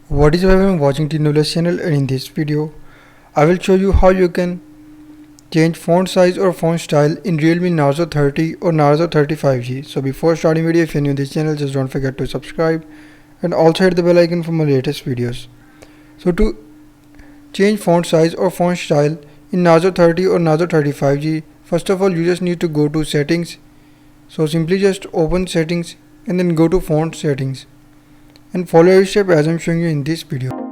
What is up, I'm watching the Knowledge channel, and in this video I will show you how you can change font size or font style in Realme Narzo 30 or Narzo 35G. So before starting video, if you're new to this channel, just don't forget to subscribe and also hit the bell icon for my latest videos. So to change font size or font style in Narzo 30 or Narzo 35G, first of all you just need to go to settings. So simply just open settings and then go to font settings and follow every step as I'm showing you in this video.